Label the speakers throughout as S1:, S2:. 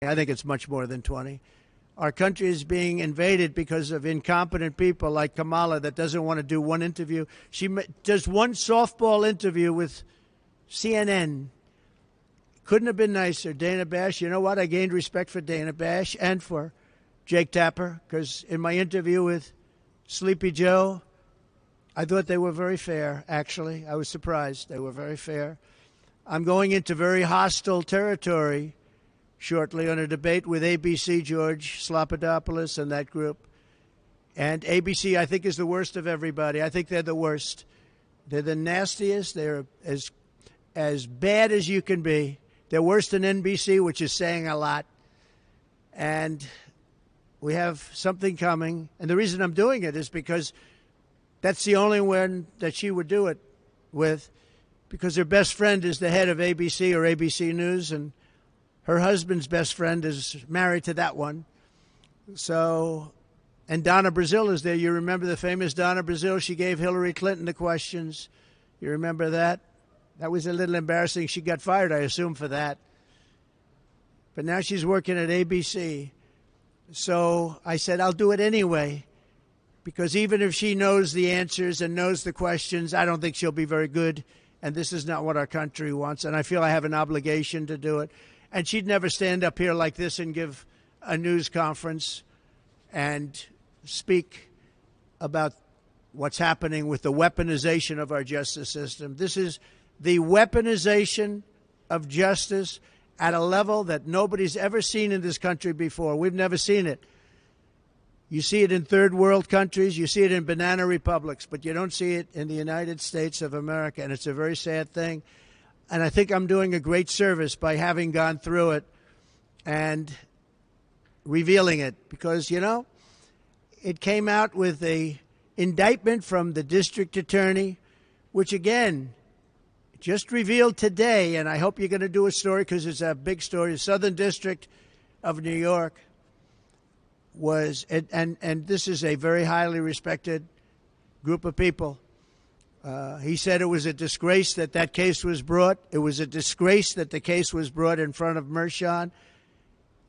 S1: I think it's much more than 20. Our country is being invaded because of incompetent people like Kamala that doesn't want to do one interview. She does one softball interview with CNN. Couldn't have been nicer. Dana Bash, you know what? I gained respect for Dana Bash and for Jake Tapper, because in my interview with Sleepy Joe, I thought they were very fair, actually. I was surprised. They were very fair. I'm going into very hostile territory shortly on a debate with ABC, George Slopadopoulos and that group. And ABC, I think, is the worst of everybody. I think they're the worst. They're the nastiest. They're as bad as you can be. They're worse than NBC, which is saying a lot. And we have something coming. And the reason I'm doing it is because that's the only one that she would do it with, because her best friend is the head of ABC or ABC News, and her husband's best friend is married to that one. So, and Donna Brazile is there. You remember the famous Donna Brazile? She gave Hillary Clinton the questions. You remember that? That was a little embarrassing. She got fired, I assume, for that. But now she's working at ABC. So I said, I'll do it anyway, because even if she knows the answers and knows the questions, I don't think she'll be very good. And this is not what our country wants. And I feel I have an obligation to do it. And she'd never stand up here like this and give a news conference and speak about what's happening with the weaponization of our justice system. This is the weaponization of justice at a level that nobody's ever seen in this country before. We've never seen it. You see it in third world countries, you see it in banana republics, but you don't see it in the United States of America, and it's a very sad thing. And I think I'm doing a great service by having gone through it and revealing it, because, you know, it came out with a indictment from the district attorney, which, again, just revealed today, and I hope you're going to do a story because it's a big story. The Southern District of New York was, and this is a very highly respected group of people. He said it was a disgrace that that case was brought. It was a disgrace that the case was brought in front of Mershon.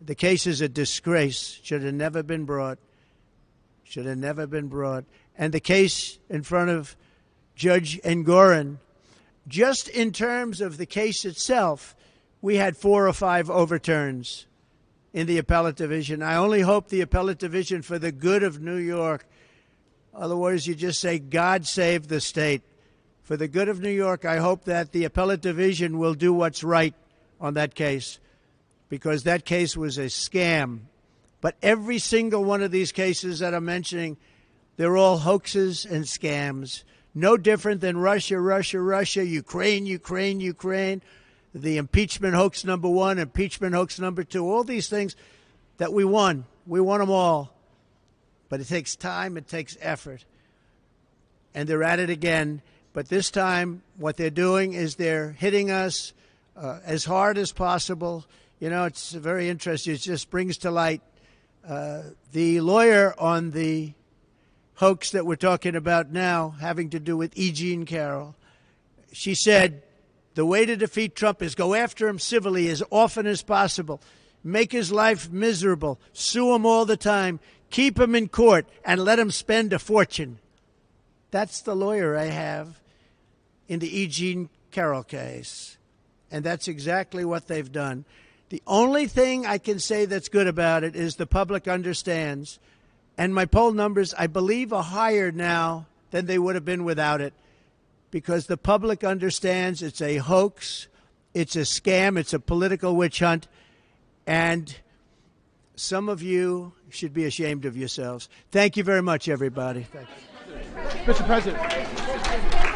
S1: The case is a disgrace. Should have never been brought. Should have never been brought. And the case in front of Judge Engoron, just in terms of the case itself, we had 4 or 5 overturns in the appellate division. I only hope the appellate division, for the good of New York, otherwise you just say, God save the state. For the good of New York, I hope that the appellate division will do what's right on that case, because that case was a scam. But every single one of these cases that I'm mentioning, they're all hoaxes and scams. No different than Russia, Ukraine, the impeachment hoax number 1, impeachment hoax number 2, all these things that we won. We won them all. But it takes time, it takes effort. And they're at it again. But this time, what they're doing is they're hitting us as hard as possible. You know, it's very interesting. It just brings to light the lawyer on the hoax that we're talking about now, having to do with E. Jean Carroll. She said, the way to defeat Trump is go after him civilly as often as possible, make his life miserable, sue him all the time, keep him in court, and let him spend a fortune. That's the lawyer I have in the E. Jean Carroll case. And that's exactly what they've done. The only thing I can say that's good about it is the public understands. And my poll numbers, I believe, are higher now than they would have been without it, because the public understands it's a hoax, it's a scam, it's a political witch hunt, and some of you should be ashamed of yourselves. Thank you very much, everybody. Thank you.
S2: Mr. President.